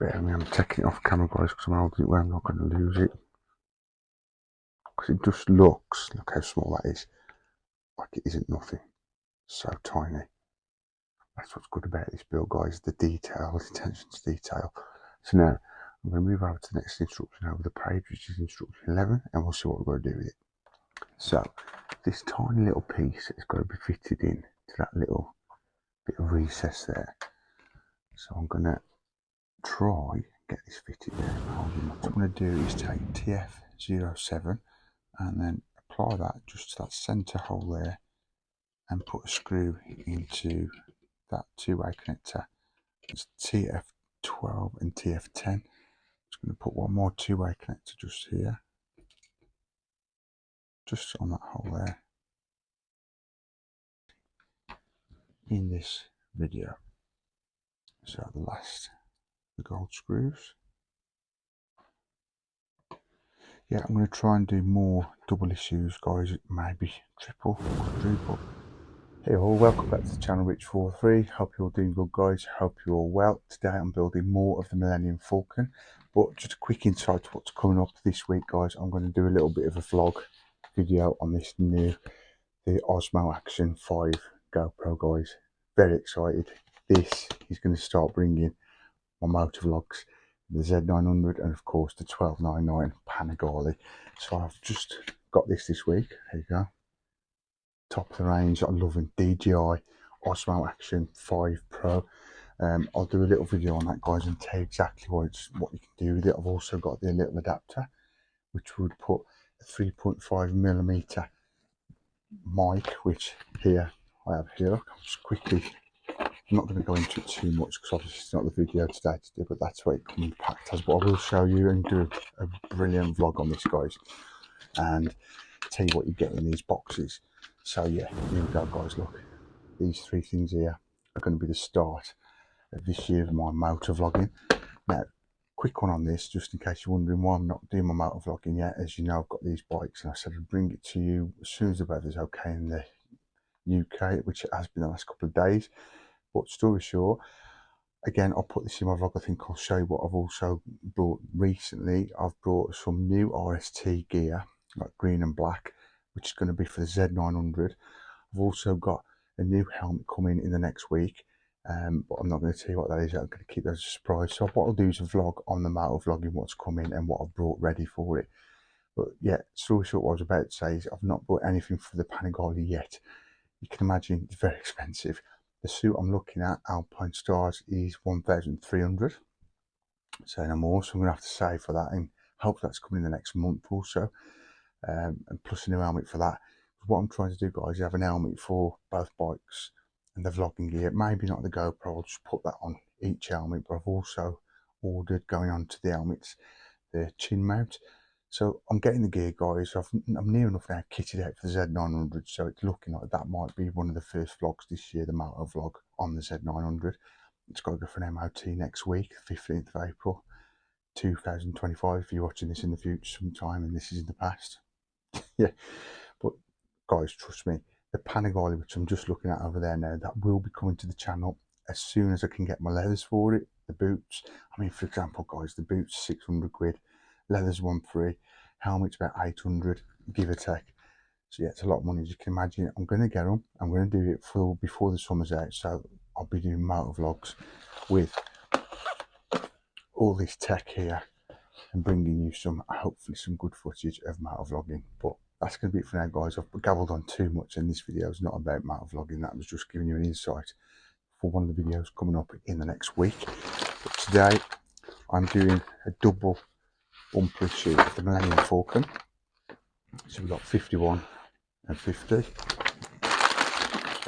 bear with me, I'm taking it off camera guys because I'm holding it where I'm not going to lose it. Because it just looks, look how small that is, like it isn't nothing. So tiny. That's what's good about this build guys, the detail, the attention to detail. So now I'm going to move over to the next instruction over the page, which is instruction 11, and we'll see what we're going to do with it. So this tiny little piece has got to be fitted in to that little bit of recess there. So I'm going to try and get this fitted there. What I'm going to do is take TF07 and then apply that just to that centre hole there and put a screw into that two-way connector. It's TF12 and TF10. I'm just going to put one more two-way connector just here, just on that hole there in this video. So the gold screws. Yeah, I'm going to try and do more double issues guys, maybe triple, quadruple. Hey all, welcome back to the channel Rich43. Hope you're all doing good guys, hope you're all well. Today I'm building more of the Millennium Falcon, but just a quick insight to what's coming up this week guys. I'm going to do a little bit of a vlog video on this new, the Osmo Action 5 GoPro guys. Very excited. This is going to start bringing my motor vlogs, the Z900 and of course the 1299 Panigale. So I've just got this week. There you go. Top of the range. I'm loving DJI Osmo Action 5 Pro. I'll do a little video on that guys and tell you exactly what you can do with it. I've also got the little adapter which would put a 3.5mm mic, which here I have here. Look, I'm just quickly, I'm not going to go into it too much because obviously it's not the video today to do, but that's what it comes packed as. But I will show you and do a brilliant vlog on this guys and tell you what you get in these boxes. So yeah, here we go guys. Look, these three things here are going to be the start of this year of my motor vlogging. Now, quick one on this, just in case you're wondering why I'm not doing my motor vlogging yet. As you know, I've got these bikes and I said I'd bring it to you as soon as the weather's okay in the UK, which it has been the last couple of days. But story short, again, I'll put this in my vlog. I think I'll show you what I've also brought recently. I've brought some new RST gear, like green and black, which is going to be for the Z900. I've also got a new helmet coming in the next week, but I'm not going to tell you what that is. I'm going to keep that as a surprise. So what I'll do is a vlog on the motor vlogging what's coming and what I've brought ready for it. But yeah, story short, what I was about to say is I've not bought anything for the Panigale yet. You can imagine it's very expensive. The suit I'm looking at, Alpine Stars, is 1,300. So no more. So I'm going to have to save for that, and hope that's coming in the next month or so. And plus a new helmet for that. What I'm trying to do guys is have an helmet for both bikes and the vlogging gear. Maybe not the GoPro, I'll just put that on each helmet, but I've also ordered, going on to the helmets, the chin mount. So I'm getting the gear guys. I'm near enough now kitted out for the Z900, so it's looking like that might be one of the first vlogs this year, the motor vlog on the Z900. It's got to go for an MOT next week, 15th of April 2025, if you're watching this in the future sometime and this is in the past. Yeah, but guys, trust me, the Panigale, which I'm just looking at over there now, that will be coming to the channel as soon as I can get my leathers for it. The boots, I mean, for example guys, the boots 600 quid, leathers 1.3, helmet's about 800, give or take. So yeah, it's a lot of money, as you can imagine. I'm going to get them. I'm going to do it before the summer's out, so I'll be doing motor vlogs with all this tech here and bringing you some, hopefully some good footage of motor vlogging. But that's going to be it for now guys. I've gabbled on too much, and this video is not about motor vlogging. That was just giving you an insight for one of the videos coming up in the next week. But today I'm doing a double bumper issue of the Millennium Falcon. So we've got 51 and 50. There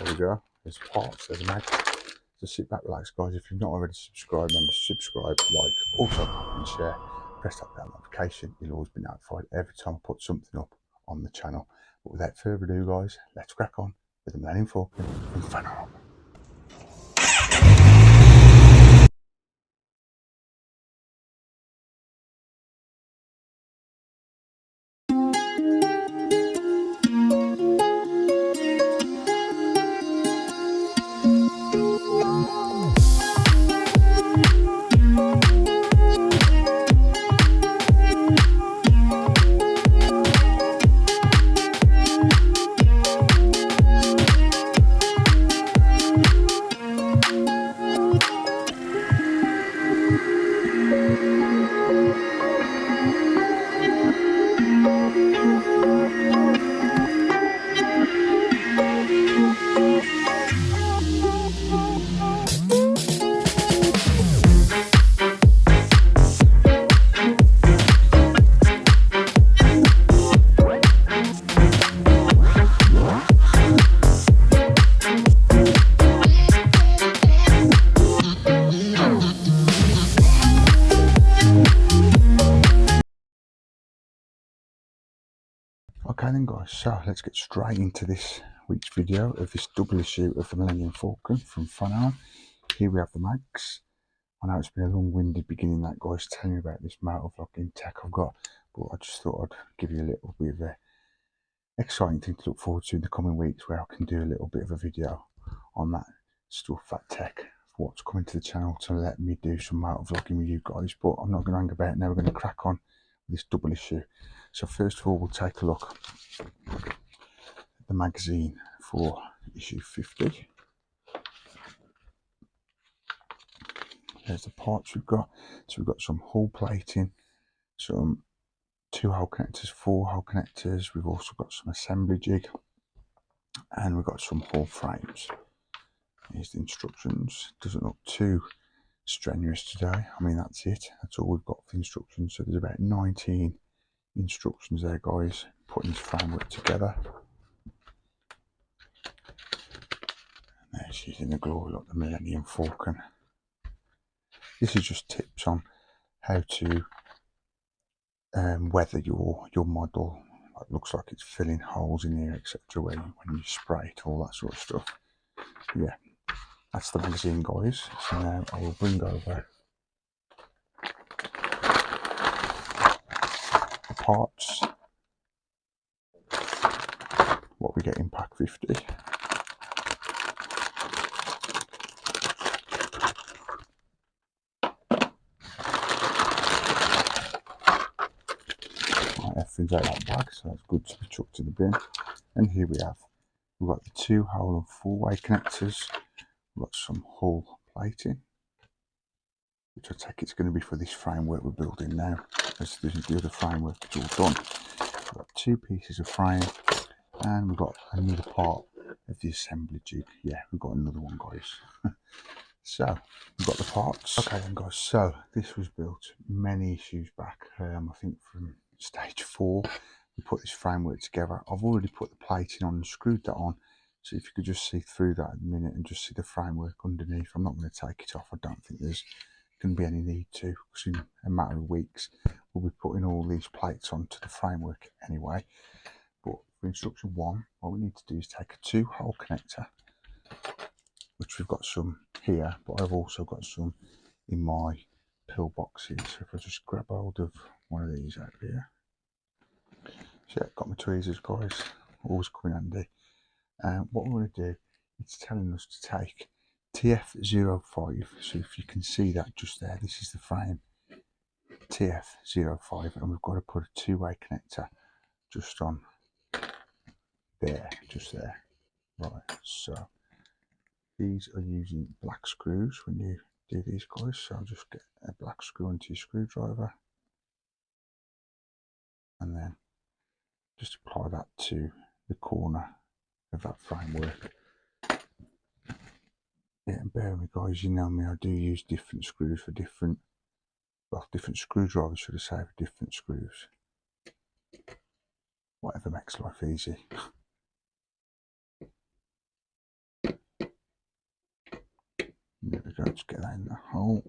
we go. There's parts, there's a mag. So sit back, relax guys. If you've not already subscribed, then subscribe, like, also comment and share. Press that bell notification. You'll always be notified every time I put something up on the channel. But without further ado guys, let's crack on with the Millennium Falcon from Fanhome. Okay then guys, so let's get straight into this week's video of this double issue of the Millennium Falcon from Fanhome. Here we have the mags. I know it's been a long-winded beginning that guys telling me about this motor vlogging tech I've got, but I just thought I'd give you a little bit of a exciting thing to look forward to in the coming weeks, where I can do a little bit of a video on that stuff, that tech, what's coming to the channel to let me do some motor vlogging with you guys. But I'm not going to hang about now, we're going to crack on with this double issue. So first of all, we'll take a look at the magazine for issue 50. There's the parts we've got. So we've got some hull plating, some 2 hole connectors, 4 hole connectors. We've also got some assembly jig, and we've got some hull frames. Here's the instructions. Doesn't look too strenuous today. I mean, that's it. That's all we've got for instructions. So there's about 19 instructions there, guys, putting this framework together. And there she is in the glory, look, the Millennium Falcon. This is just tips on how to weather your model. It looks like it's filling holes in here, etc. When you spray it, all that sort of stuff. Yeah, that's the magazine, guys. So now I will bring over the parts, what we get in pack 50. Everything's out of that bag, so that's good to be chucked to the bin. And here we've got the 2 hole and 4-way connectors. We've got some hull plating, which I take it's going to be for this framework we're building now, as the other framework is all done. We've got 2 pieces of frame, and we've got another part of the assembly jig. Yeah, we've got another one, guys. So we've got the parts. Okay then, guys, so this was built many issues back. I think from stage 4 we put this framework together. I've already put the plating on and screwed that on, so if you could just see through that in a minute and just see the framework underneath. I'm not going to take it off. I don't think there's going to be any need to, because in a matter of weeks we'll be putting all these plates onto the framework anyway. But for instruction 1, what we need to do is take a 2 hole connector, which we've got some here, but I've also got some in my pill boxes. So if I just grab hold of one of these out here. So yeah, got my tweezers, guys, always come in handy. What we're going to do, it's telling us to take TF05. So if you can see that just there, this is the frame TF05, and we've got to put a 2-way connector just on there, just there. Right, so these are using black screws when you do these, guys. So I'll just get a black screw into your screwdriver, and then just apply that to the corner of that framework. Yeah, and bear with me, guys, you know me, I do use different screws for different screwdrivers, should I say, for different screws. Whatever makes life easy. There we go, just get that in the hole.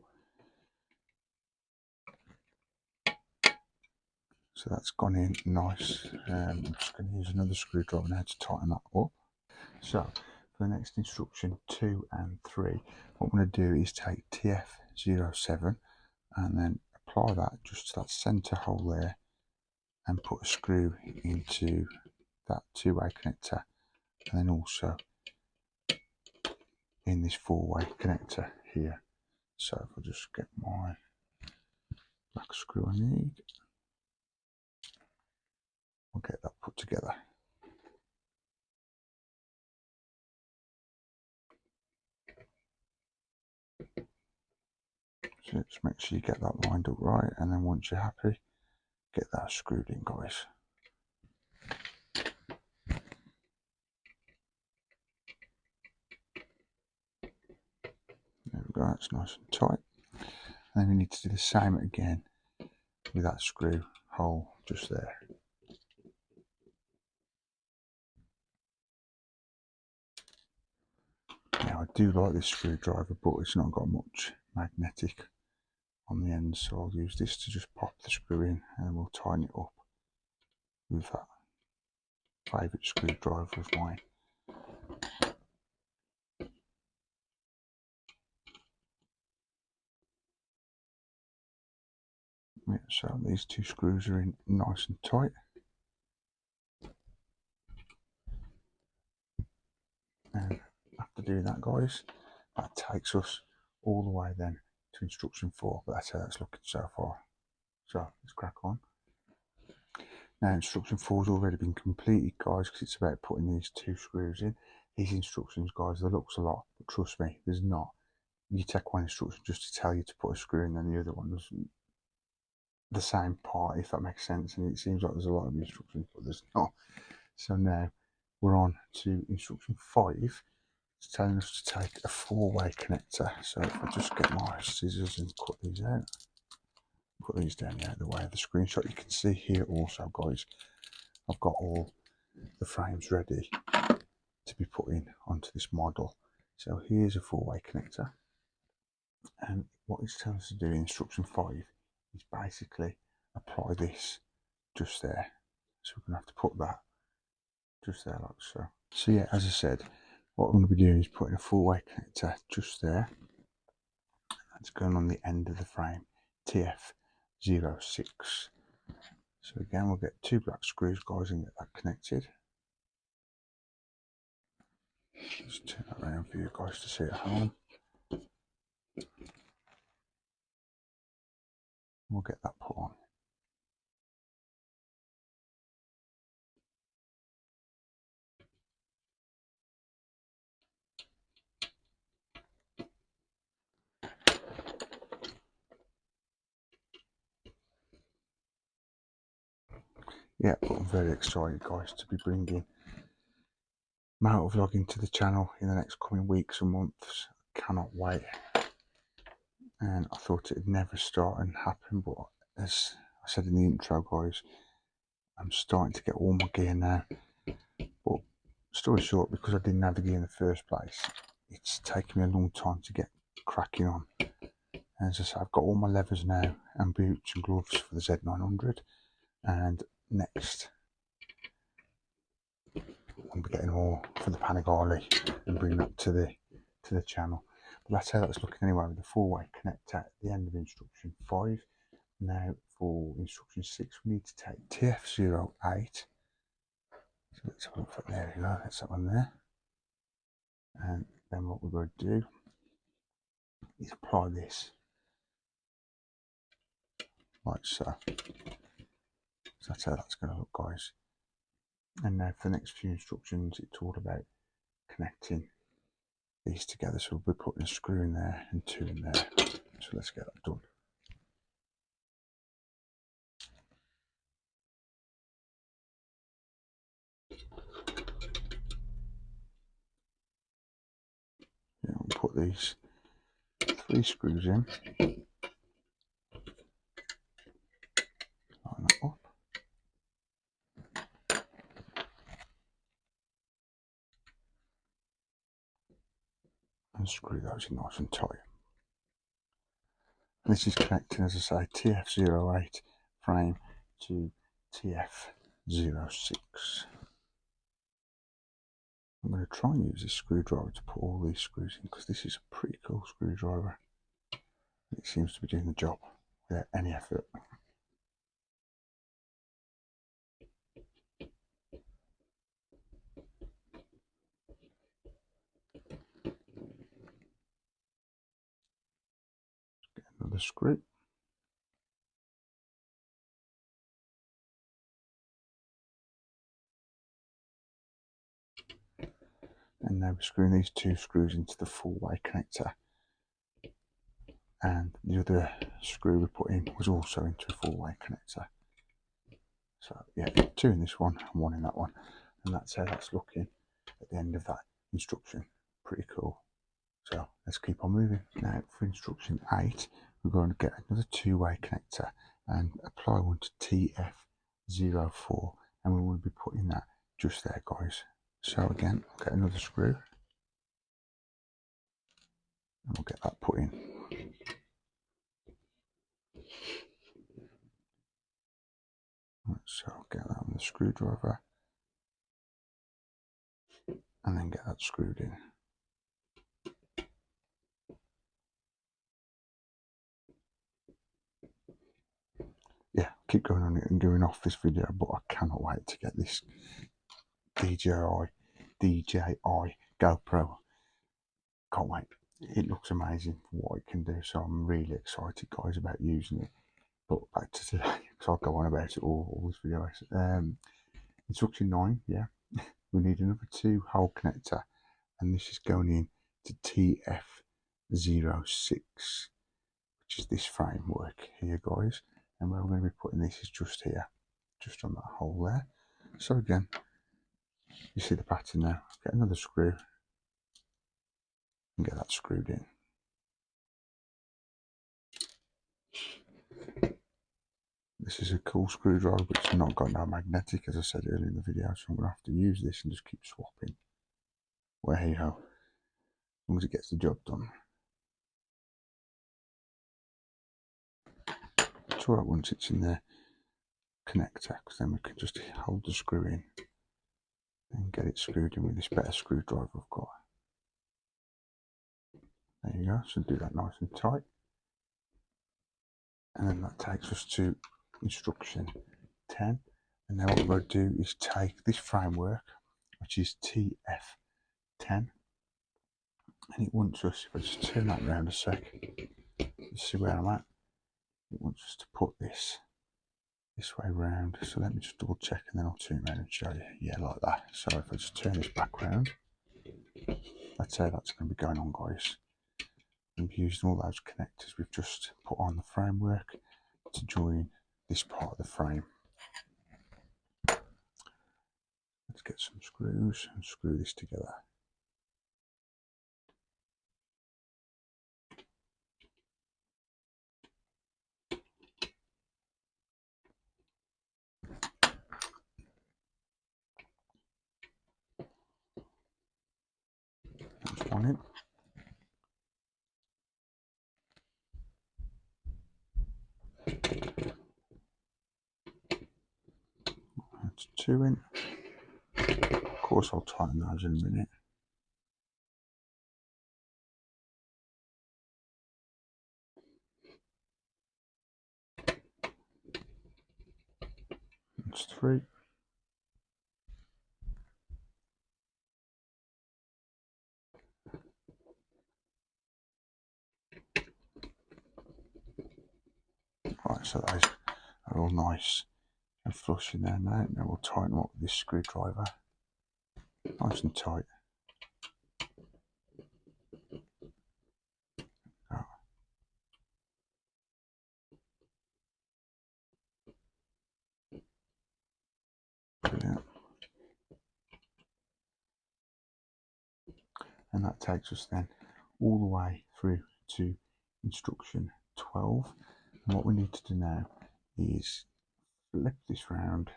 So that's gone in nice. I'm just going to use another screwdriver now to tighten that up. So for the next instruction 2 and 3, what I'm going to do is take TF07 and then apply that just to that centre hole there, and put a screw into that 2-way connector, and then also in this 4-way connector here. So if I just get my black screw I need, I'll get that put together. So just make sure you get that lined up right, and then once you're happy, get that screwed in, guys. There we go, that's nice and tight. And then we need to do the same again with that screw hole just there. Now I do like this screwdriver, but it's not got much magnetic on the end, so I'll use this to just pop the screw in, and we'll tighten it up with that favourite screwdriver of mine. Yeah, so these two screws are in nice and tight. And after doing that, guys, that takes us all the way then to instruction 4, but that's how that's looking so far. So let's crack on. Now instruction 4 has already been completed, guys, because it's about putting these two screws in. These instructions, guys, there looks a lot, but trust me, there's not. You take one instruction just to tell you to put a screw in, and the other one's the same part, if that makes sense. And it seems like there's a lot of instructions, but there's not. So now we're on to instruction 5. It's telling us to take a 4-way connector. So if I just get my scissors and cut these out, put these down out of the way of the screenshot, you can see here also, guys, I've got all the frames ready to be put in onto this model. So here's a 4-way connector, and what it's telling us to do in instruction 5 is basically apply this just there. So we're going to have to put that just there like so. So yeah, as I said, what I'm going to be doing is putting a 4-way connector just there. That's going on the end of the frame, TF06. So again, we'll get 2 black screws, guys, and get that connected. Just turn that around for you guys to see at home. We'll get that put on. Yeah, but I'm very excited, guys, to be bringing motovlogging to the channel in the next coming weeks and months. Cannot wait. And I thought it'd never start and happen, but as I said in the intro, guys, I'm starting to get all my gear now. But story short, because I didn't have the gear in the first place, it's taken me a long time to get cracking on. And as I say, I've got all my levers now and boots and gloves for the Z900, and next I'll be getting all for the Panigale and bring that to the channel. But that's how that's looking anyway, with the 4-way connector at the end of instruction 5. Now for instruction 6, we need to take TF08. So let's have a look. There we go, that's that one there. And then what we're going to do is apply this like so. So that's how that's going to look, guys. And now for the next few instructions, it's all about connecting these together. So we'll be putting a screw in there and 2 in there. So let's get that done. Yeah, we'll put these 3 screws in. Line that up. And screw those in nice and tight. And this is connecting, as I say, TF08 frame to TF06. I'm going to try and use this screwdriver to put all these screws in, because this is a pretty cool screwdriver. It seems to be doing the job without any effort. Get another screw. And now we're screwing these 2 screws into the 4-way connector. And the other screw we put in was also into a 4-way connector. So yeah, 2 in this one and 1 in that one. And that's how that's looking at the end of that instruction. Pretty cool. So let's keep on moving. Now for instruction 8, we're going to get another 2-way connector and apply one to TF04, and we want to be putting that just there, guys. So again, I'll get another screw and we'll get that put in. Right, so I'll get that on the screwdriver and then get that screwed in. Yeah, keep going on it and going off this video, but I cannot wait to get this DJI GoPro. Can't wait. It looks amazing for what it can do, so I'm really excited, guys, about using it. But back to today, because I'll go on about it all this video. Instruction 9, yeah. We need another 2-hole connector, and this is going in to TF06, which is this framework here, guys. And where we're going to be putting this is just here, just on that hole there. So again, you see the pattern now. Get another screw and get that screwed in. This is a cool screwdriver, but it's not got no magnetic, as I said earlier in the video, so I'm going to have to use this and just keep swapping. Well, hey ho, as long as it gets the job done. It's alright once it's in the connector, because then we can just hold the screw in and get it screwed in with this better screwdriver I've got. There you go, so do that nice and tight. And then that takes us to instruction 10. And now what we're going to do is take this framework, which is TF10, and it wants us, if I just turn that around a sec, you see where I'm at, it wants us to put this way round. So let me just double check and then I'll turn around and show you. Yeah, like that. So if I just turn this back round, that's how that's going to be going on, guys. We've used all those connectors we've just put on the framework to join this part of the frame. Let's get some screws and screw this together. That's one in. That's 2 in. Of course I'll tighten those in a minute. That's 3. Right, so those are all nice and flush in there now. Now we'll tighten them up with this screwdriver. Nice and tight. Oh. Brilliant. And that takes us then all the way through to instruction 12. And what we need to do now is flip this round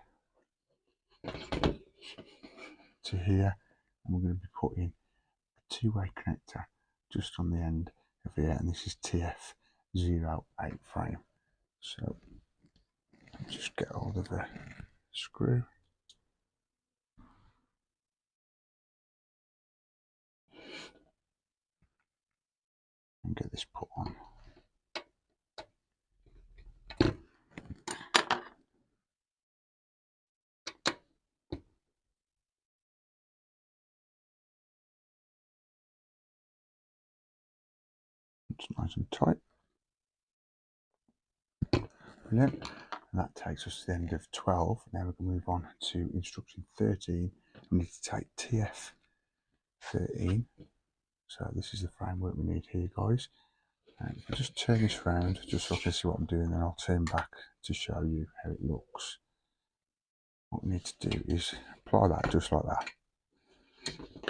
to here, and we're going to be putting a 2-way connector just on the end of here, and this is TF08 frame. So just get hold of the screw. And get this put on. It's nice and tight. Brilliant. And that takes us to the end of 12. Now we're going to move on to instruction 13. We need to take TF13. So this is the framework we need here, guys. And if I just turn this round, just so I can see what I'm doing, then I'll turn back to show you how it looks. What we need to do is apply that just like that.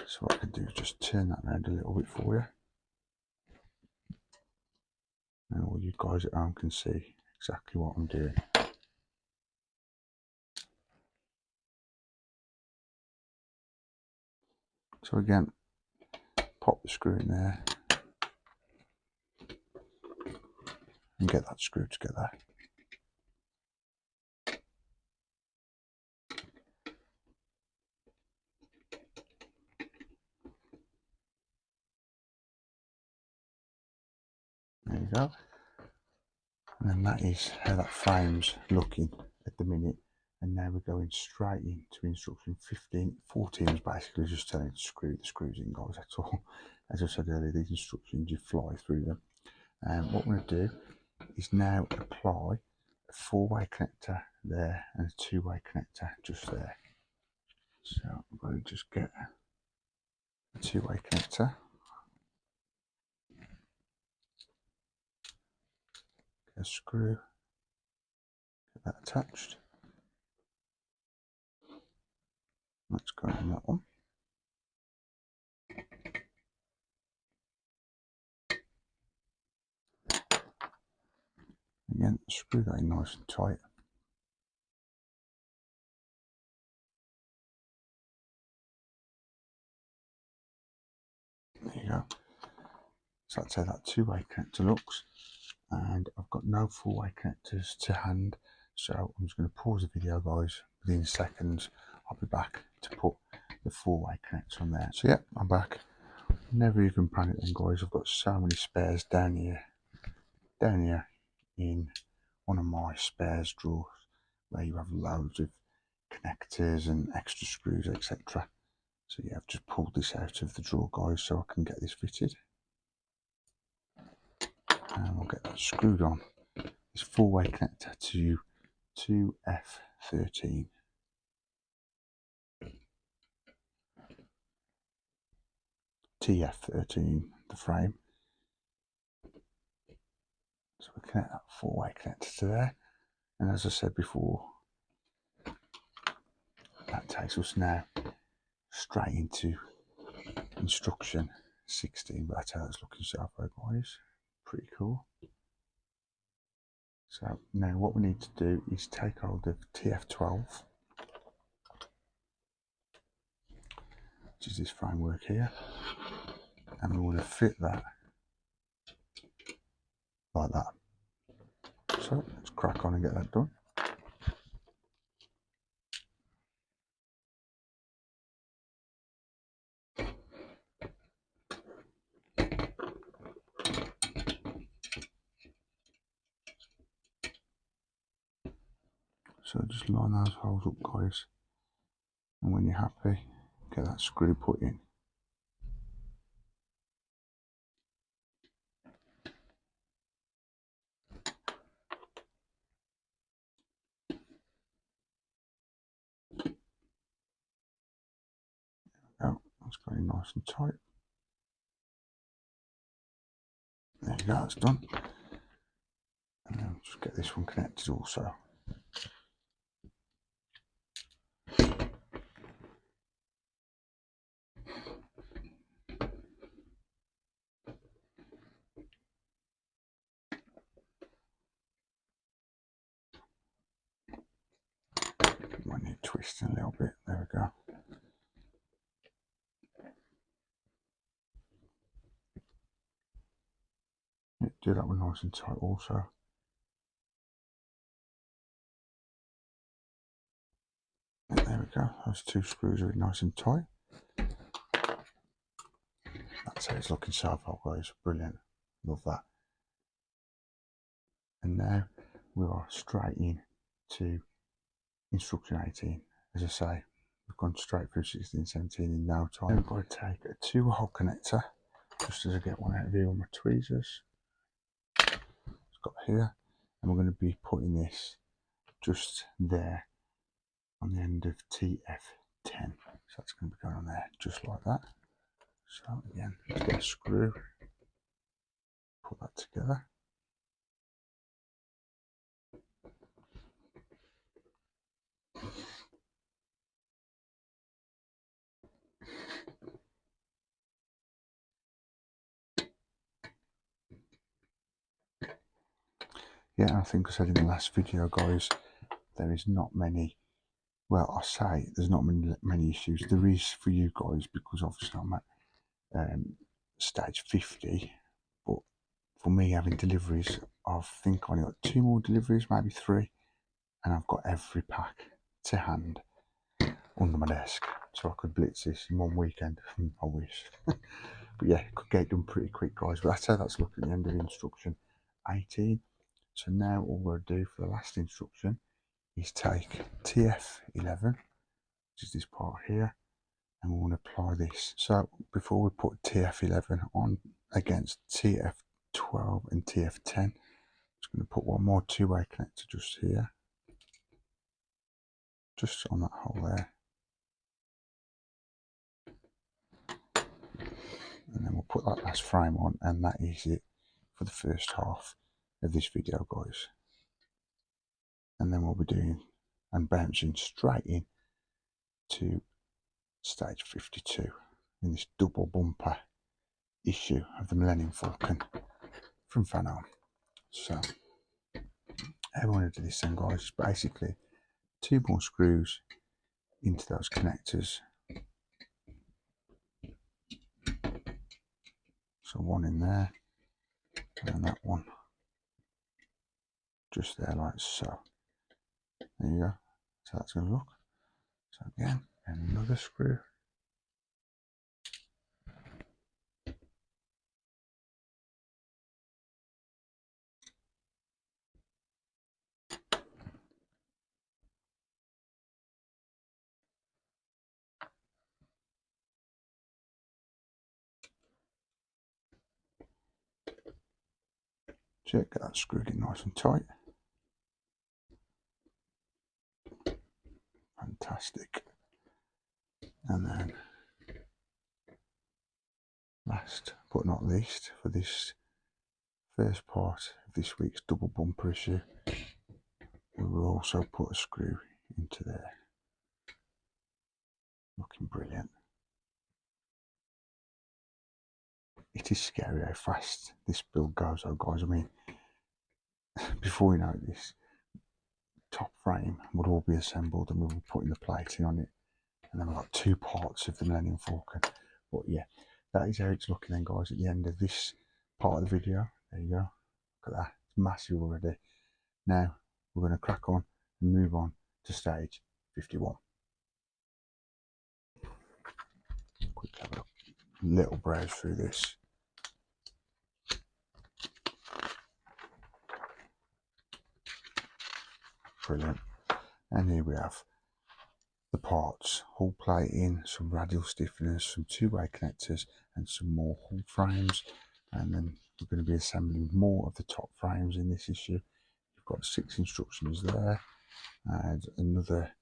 So what I can do is just turn that around a little bit for you. And all you guys at home can see exactly what I'm doing. So again, pop the screw in there and get that screw together. go. And then that is how that frame's looking at the minute. And now we're going straight into instruction 15. 14 is basically just telling you to screw the screws in, guys, that's all. As I said earlier, these instructions, you fly through them. And what we're going to do is now apply a 4-way connector there and a 2-way connector just there. So I'm going to just get a 2-way connector. Get a screw, get that attached. Let's go on that one. Again, screw that in nice and tight. There you go. So that's how that 2-way connector looks. And I've got no 4-way connectors to hand, so I'm just going to pause the video, guys. Within seconds I'll be back to put the 4-way connector on there. So yeah, I'm back. Never even planned it then, guys. I've got so many spares down here in one of my spares drawers, where you have loads of connectors and extra screws, etc. So yeah, I've just pulled this out of the drawer, guys, so I can get this fitted. And we'll get that screwed on. This 4-way connector to 2F13. TF13, the frame. So we connect that 4-way connector to there. And as I said before, that takes us now straight into instruction 16. But that's how it's looking so far, guys. Pretty cool. So now what we need to do is take hold of TF12, which is this framework here, and we want to fit that like that. So let's crack on and get that done. So just line those holes up, guys, and when you're happy, get that screw put in. Oh, that's going nice and tight. There you go, that's done. And then just get this one connected also. Might need twisting a little bit. There we go. Yeah, do that one nice and tight also. And there we go. Those 2 screws are nice and tight. That's how it's looking so far, guys. Brilliant. Love that. And now we are straight in to instruction 18. As I say, we've gone straight through 16, 17 in no time. We've got to take a 2-hole connector, just as I get one out of here on my tweezers. It's got here, and we're going to be putting this just there on the end of TF10. So that's going to be going on there, just like that. So again, let's get a screw, put that together. Yeah, I think I said in the last video, guys, there is not many, well, I say there's not many issues. There is for you guys, because obviously I'm at stage 50, but for me having deliveries, I think I only got 2 more deliveries, maybe 3, and I've got every pack to hand under my desk, so I could blitz this in one weekend. I wish. But yeah, could get it done pretty quick, guys. But that's how that's looking at the end of the instruction 18. So now all we're going to do for the last instruction is take TF11, which is this part here, and we want to apply this. So before we put TF11 on against TF12 and TF10, I'm just going to put one more two-way connector just here, just on that hole there, and then we'll put that last frame on, and that is it for the first half of this video, guys. And then we'll be doing and bouncing straight in to stage 52 in this double bumper issue of the Millennium Falcon from Fanhome. So how we want to do this then, guys, is basically 2 more screws into those connectors. So one in there, and then that one just there, like so. There you go. So that's going to look. So again, and another screw. Check, get that screwed in nice and tight. Fantastic. And then last but not least, for this first part of this week's double bumper issue, we will also put a screw into there. Looking brilliant. It is scary how fast this build goes though, guys. I mean, before we know this, top frame would all be assembled and we will be putting the plating on it, and then we've got 2 parts of the Millennium Falcon. But yeah, that is how it's looking then, guys, at the end of this part of the video. There you go. Look at that. It's massive already. Now we're going to crack on and move on to stage 51. Quick have a little browse through this. Brilliant. And here we have the parts: hull plating, some radial stiffeners, some two-way connectors, and some more hull frames. And then we're going to be assembling more of the top frames in this issue. You've got 6 instructions there, and another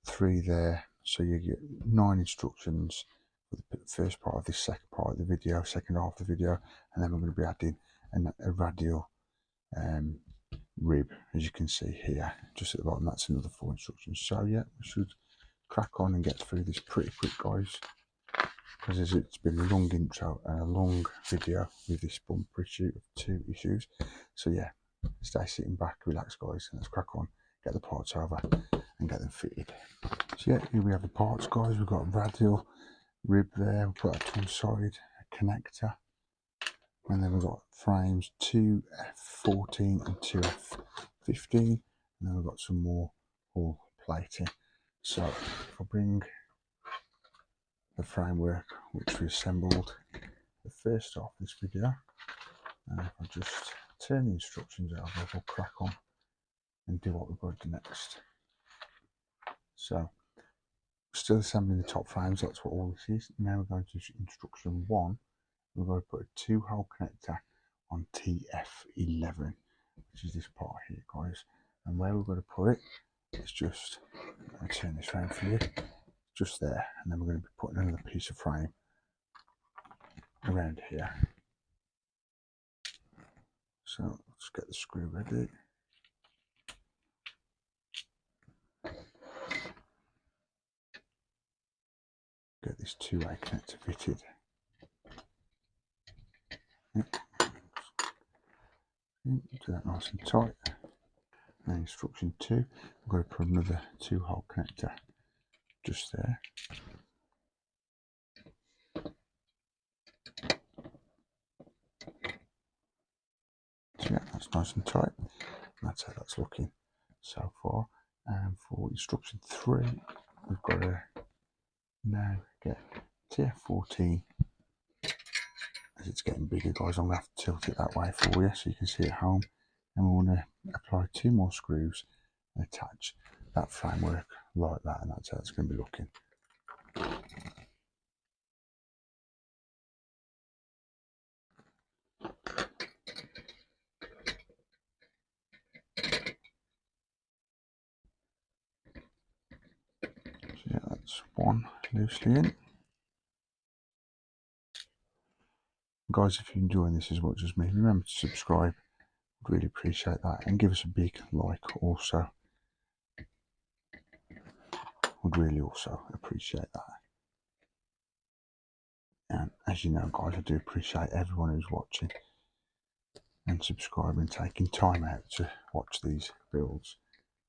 3 there, so you get 9 instructions for the first part of this second part of the video, second half of the video. And then we're going to be adding a radial rib, as you can see here just at the bottom. That's another 4 instructions. So yeah, we should crack on and get through this pretty quick, guys, because it's been a long intro and a long video with this bumper issue of 2 issues. So yeah, stay sitting back, relax, guys, and let's crack on, get the parts over and get them fitted. So yeah, here we have the parts, guys. We've got a radial rib there, we'll put that to one side, a connector, and then we've got frames 2F14 and 2F15, and then we've got some more hull plating. So if I bring the framework which we assembled the first half of this video, and if I just turn the instructions over, we'll crack on and do what we're going to do next. So still assembling the top frames, that's what all this is. Now we're going to instruction 1. We're going to put a 2-hole connector on TF11, which is this part here, guys. And where we're going to put it is just, let me turn this around for you, just there. And then we're going to be putting another piece of frame around here. So let's get the screw ready. Get this 2-way connector fitted. Yep. Do that nice and tight. And instruction 2, we've got to put another 2-hole connector just there. So yeah, that's nice and tight. That's how that's looking so far. And for instruction 3, we've got to now get TF14 as it's getting bigger, guys, I'm going to have to tilt it that way for you so you can see it at home. And we want to apply 2 more screws and attach that framework like that, and that's how it's going to be looking. So yeah, that's one loosely in. Guys, if you're enjoying this as much as me, remember to subscribe. I'd really appreciate that, and give us a big like also. Would really also appreciate that. And as you know, guys, I do appreciate everyone who's watching and subscribing, taking time out to watch these builds,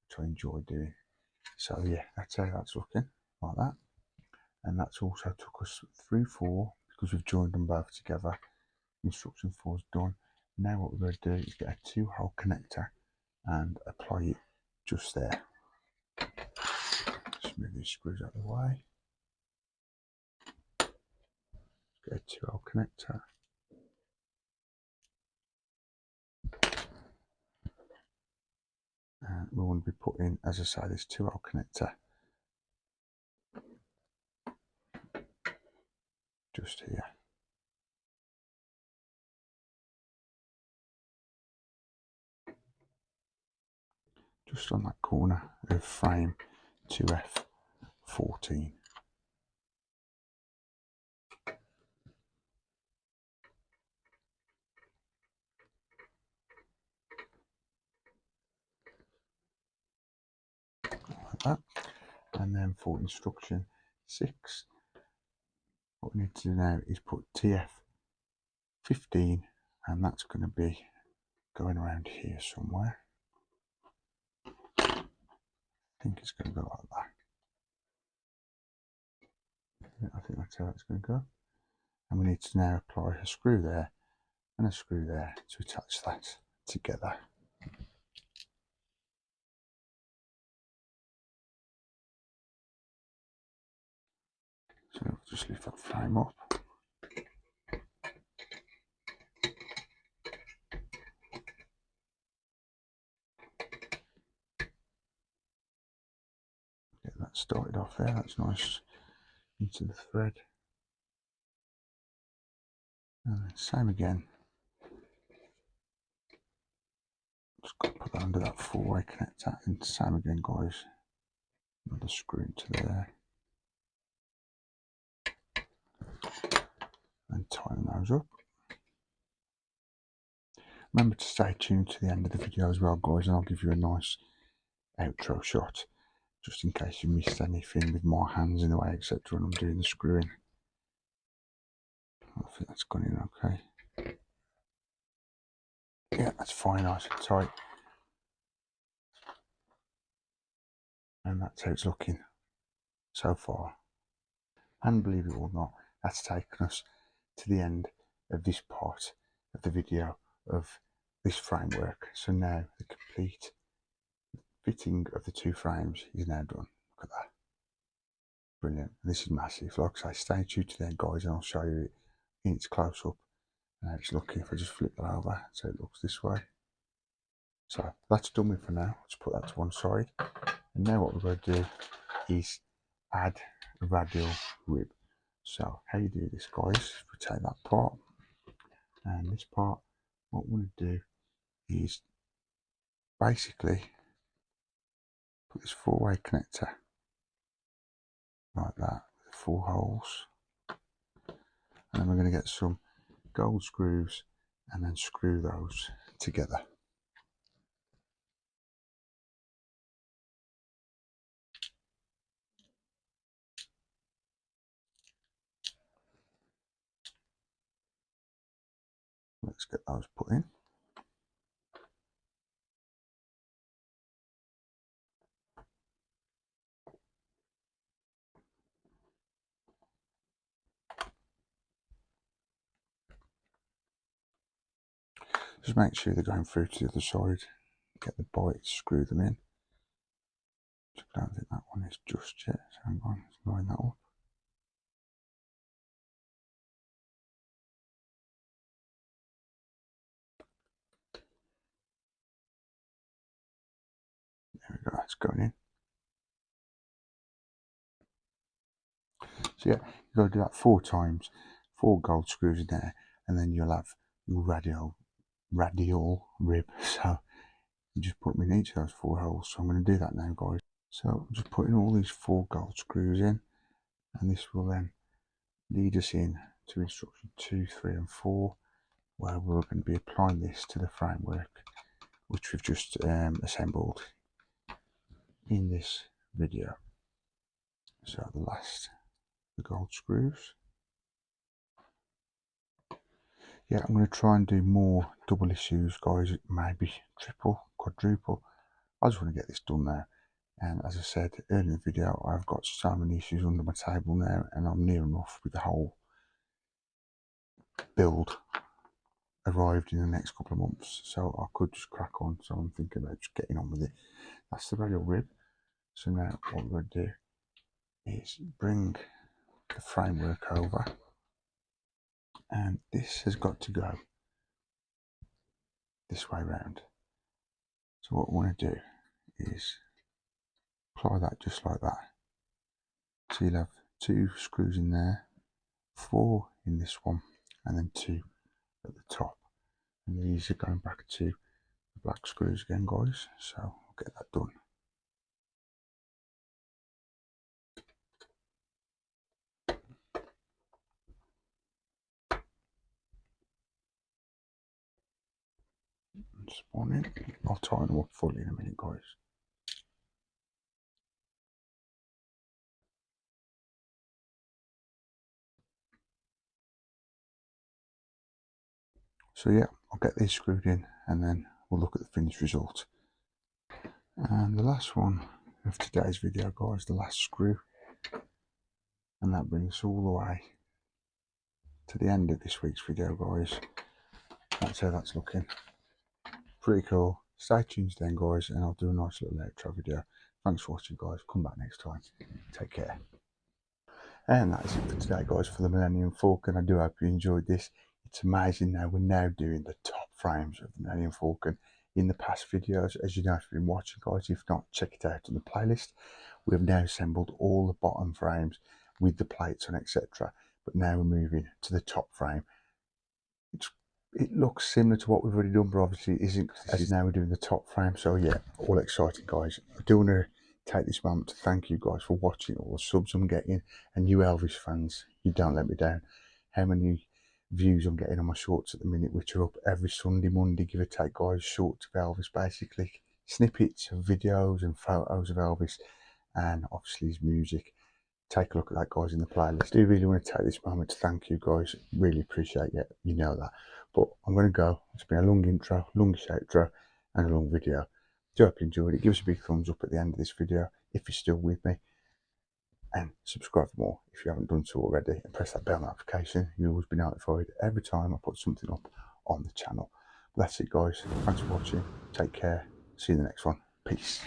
which I enjoy doing. So yeah, that's how that's looking, like that. And that's also took us through 4 because we've joined them both together. Instruction 4 is done. Now what we're going to do is get a 2-hole connector and apply it just there. Just move these screws out of the way. Get a 2-hole connector. And we want to be putting, as I say, this 2-hole connector just here. Just on that corner of frame 2F14. Like that. And then for instruction 6, what we need to do now is put TF15, and that's going to be going around here somewhere. I think it's going to go like that. Yeah, I think that's how it's going to go. And we need to now apply a screw there and a screw there to attach that together. So we'll just lift that frame up. Get that started off there, that's nice into the thread. And then same again. Just got to put that under that 4-way connector, and same again, guys. Another screw into there. And tighten those up. Remember to stay tuned to the end of the video as well, guys, and I'll give you a nice outro shot, just in case you missed anything with my hands in the way, etc. when I'm doing the screwing. I think that's gone in okay. Yeah, that's fine, nice and tight. And that's how it's looking so far. And believe it or not, that's taken us to the end of this part of the video of this framework. So now the complete fitting of the 2 frames is now done. Look at that. Brilliant. And this is massive. Like I say, stay tuned to the end, guys, and I'll show you it in its close up and how it's looking. If I just flip that over so it looks this way. So that's done with for now. Let's put that to one side. And now what we're going to do is add a radial rib. So how you do this, guys, if we take that part and this part, what we want to do is basically put this 4-way connector like that with 4 holes, and then we're going to get some gold screws and then screw those together. Let's get those put in. Just make sure they're going through to the other side. Get the bites, screw them in. I don't think that one is just yet, so hang on, let's line that up. we go, that's going in. So yeah, you've got to do that 4 times, 4 gold screws in there, and then you'll have your radial rib. So you just put them in each of those 4 holes. So I'm going to do that now, guys. So I'm just putting all these 4 gold screws in, and this will then lead us in to instruction 2, 3 and 4, where we're going to be applying this to the framework which we've just assembled in this video. So the gold screws. Yeah, I'm going to try and do more double issues, guys, maybe triple, quadruple. I just want to get this done now. And as I said earlier in the video, I've got so many issues under my table now, and I'm near enough with the whole build arrived in the next couple of months. So I could just crack on. So I'm thinking about just getting on with it. That's the radial rib. So now what we're going to do is bring the framework over, and this has got to go this way round. So what we want to do is apply that just like that. So you'll have 2 screws in there, 4 in this one, and then 2 at the top. And these are going back to the black screws again, guys. So I'll get that done. Spawn in. I'll tighten them up fully in a minute, guys. So yeah, I'll get these screwed in and then we'll look at the finished result. And the last one of today's video, guys, the last screw, and that brings us all the way to the end of this week's video, guys. That's how that's looking. Pretty cool. Stay tuned then, guys, and I'll do a nice little outro video. Thanks for watching, guys. Come back next time. Take care. And that is it for today, guys, for the Millennium Falcon. I do hope you enjoyed this. It's amazing now, we're now doing the top frames of the Millennium Falcon. In the past videos, as you know, if you've been watching, guys, if not, check it out on the playlist. We've now assembled all the bottom frames with the plates on, etc. But now we're moving to the top frame. It looks similar to what we've already done, but obviously it isn't, as now we're doing the top frame. So yeah, all exciting, guys. I do want to take this moment to thank you guys for watching, all the subs I'm getting, and you Elvis fans, you don't let me down. How many views I'm getting on my shorts at the minute, which are up every Sunday, Monday, give or take, guys. Shorts of Elvis, basically snippets of videos and photos of Elvis, and obviously his music. Take a look at that, guys, in the playlist. I do really want to take this moment to thank you, guys. Really appreciate it, you know that. But I'm going to go. It's been a long intro, longish outro, and a long video. Do hope you enjoyed it. Give us a big thumbs up at the end of this video if you're still with me, and subscribe for more if you haven't done so already, and press that bell notification. You'll always be notified every time I put something up on the channel. But that's it, guys. Thanks for watching. Take care. See you in the next one. Peace.